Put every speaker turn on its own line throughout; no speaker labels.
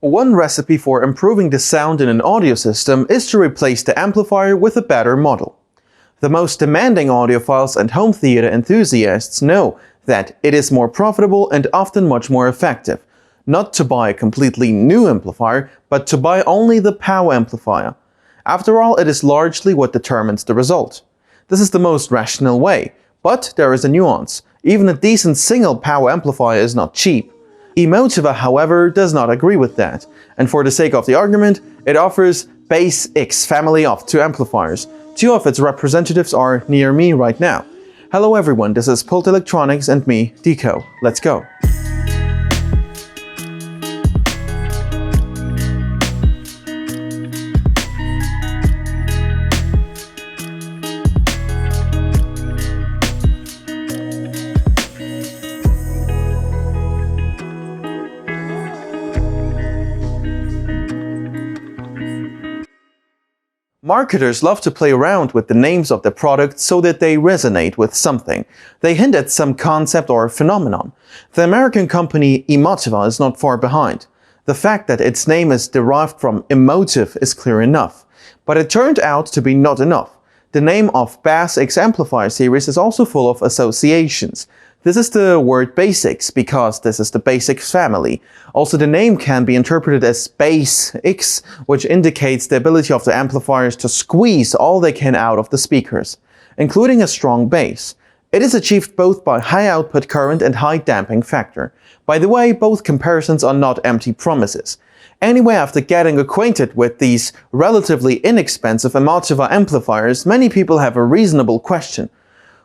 One recipe for improving the sound in an audio system is to replace the amplifier with a better model. The most demanding audiophiles and home theater enthusiasts know that it is more profitable and often much more effective, not to buy a completely new amplifier, but to buy only the power amplifier. After all, it is largely what determines the result. This is the most rational way, but there is a nuance. Even a decent single power amplifier is not cheap. Emotiva, however, does not agree with that, and for the sake of the argument, it offers BasX family of 2 amplifiers. 2 of its representatives are near me right now. Hello everyone, this is Pultelectronics and me, Deco. Let's go! Marketers love to play around with the names of their products so that they resonate with something. They hint at some concept or phenomenon. The American company Emotiva is not far behind. The fact that its name is derived from emotive is clear enough. But it turned out to be not enough. The name of BasX Amplifier Series is also full of associations. This is the word BasX because this is the BasX family. Also, the name can be interpreted as BasX, which indicates the ability of the amplifiers to squeeze all they can out of the speakers, including a strong bass. It is achieved both by high output current and high damping factor. By the way, both comparisons are not empty promises. Anyway, after getting acquainted with these relatively inexpensive Emotiva amplifiers, many people have a reasonable question.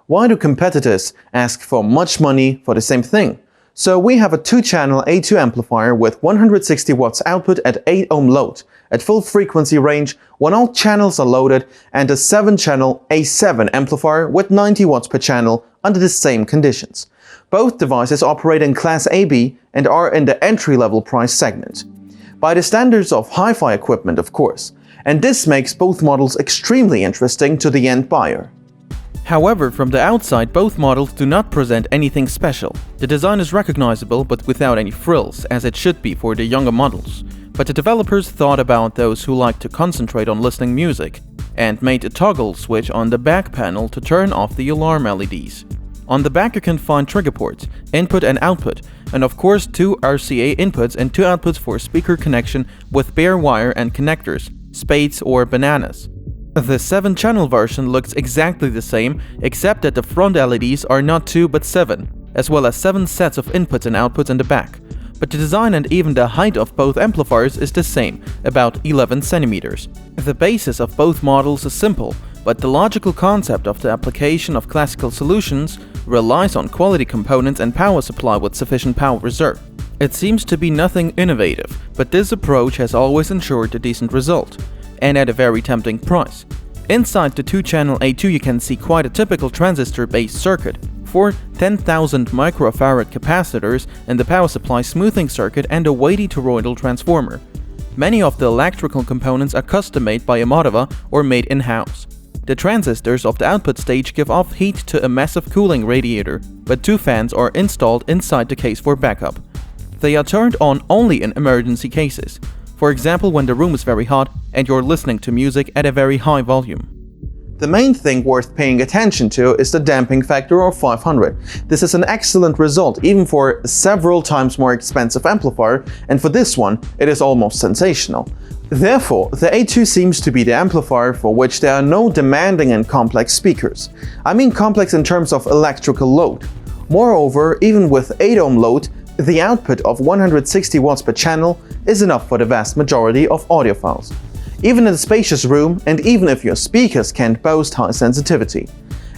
Why do competitors ask for much money for the same thing? So we have a 2-channel A2 amplifier with 160 watts output at 8 ohm load, at full frequency range when all channels are loaded, and a 7-channel A7 amplifier with 90 watts per channel under the same conditions. Both devices operate in Class AB and are in the entry-level price segment. By the standards of hi-fi equipment, of course. And this makes both models extremely interesting to the end buyer. However, from the outside, both models do not present anything special. The design is recognizable but without any frills, as it should be for the younger models. But the developers thought about those who like to concentrate on listening music, and made a toggle switch on the back panel to turn off the alarm LEDs. On the back you can find trigger ports, input and output, and of course 2 RCA inputs and 2 outputs for speaker connection with bare wire and connectors, spades or bananas. The 7-channel version looks exactly the same, except that the front LEDs are not 2 but 7, as well as 7 sets of inputs and outputs in the back. But the design and even the height of both amplifiers is the same, about 11 centimeters. The basis of both models is simple, but the logical concept of the application of classical solutions relies on quality components and power supply with sufficient power reserve. It seems to be nothing innovative, but this approach has always ensured a decent result, and at a very tempting price. Inside the 2-channel A2 you can see quite a typical transistor-based circuit, 4 10,000 microfarad capacitors in the power supply smoothing circuit and a weighty toroidal transformer. Many of the electrical components are custom-made by Emotiva or made in-house. The transistors of the output stage give off heat to a massive cooling radiator, but 2 fans are installed inside the case for backup. They are turned on only in emergency cases. For example, when the room is very hot and you're listening to music at a very high volume. The main thing worth paying attention to is the damping factor of 500. This is an excellent result even for a several times more expensive amplifier, and for this one it is almost sensational. Therefore, the A2 seems to be the amplifier for which there are no demanding and complex speakers. I mean complex in terms of electrical load. Moreover, even with 8 ohm load, the output of 160 watts per channel is enough for the vast majority of audiophiles, even in a spacious room and even if your speakers can't boast high sensitivity.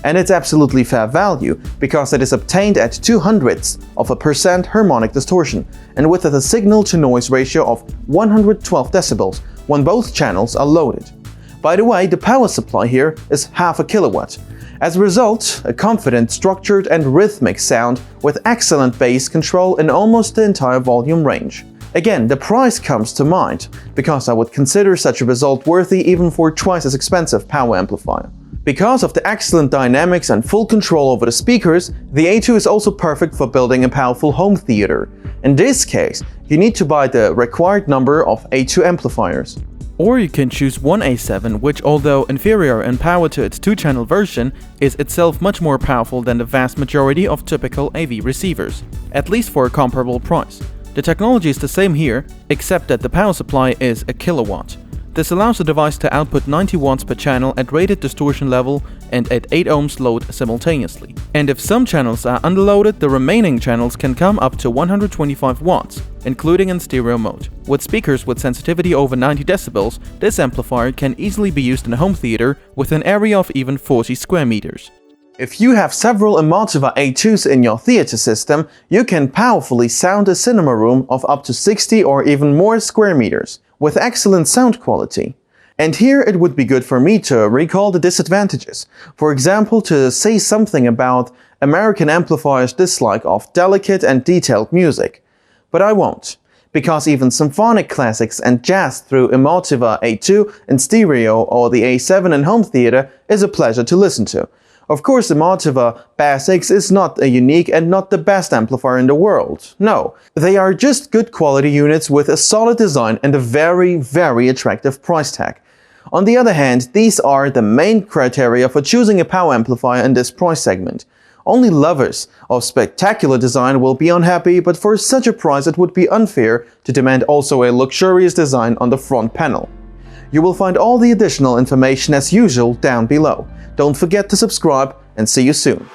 And it's absolutely fair value because it is obtained at 0.02% harmonic distortion and with a signal-to-noise ratio of 112 decibels when both channels are loaded. By the way, the power supply here is 0.5 kilowatt. As a result, a confident, structured and rhythmic sound with excellent bass control in almost the entire volume range. Again, the price comes to mind, because I would consider such a result worthy even for twice as expensive power amplifier. Because of the excellent dynamics and full control over the speakers, the A2 is also perfect for building a powerful home theater. In this case, you need to buy the required number of A2 amplifiers.
Or you can choose one A7, which, although inferior in power to its 2-channel version, is itself much more powerful than the vast majority of typical AV receivers, at least for a comparable price. The technology is the same here, except that the power supply is a kilowatt. This allows the device to output 90 watts per channel at rated distortion level and at 8 ohms load simultaneously. And if some channels are underloaded, the remaining channels can come up to 125 watts, including in stereo mode. With speakers with sensitivity over 90 decibels, this amplifier can easily be used in a home theater with an area of even 40 square meters.
If you have several Emotiva A2s in your theater system, you can powerfully sound a cinema room of up to 60 or even more square meters, with excellent sound quality. And here it would be good for me to recall the disadvantages. For example, to say something about American Amplifier's dislike of delicate and detailed music. But I won't, because even symphonic classics and jazz through Emotiva A2 in stereo or the A7 in home theater is a pleasure to listen to. Of course, Emotiva BasX is not a unique and not the best amplifier in the world. No, they are just good quality units with a solid design and a very attractive price tag. On the other hand, these are the main criteria for choosing a power amplifier in this price segment. Only lovers of spectacular design will be unhappy, but for such a price it would be unfair to demand also a luxurious design on the front panel. You will find all the additional information as usual down below. Don't forget to subscribe and see you soon.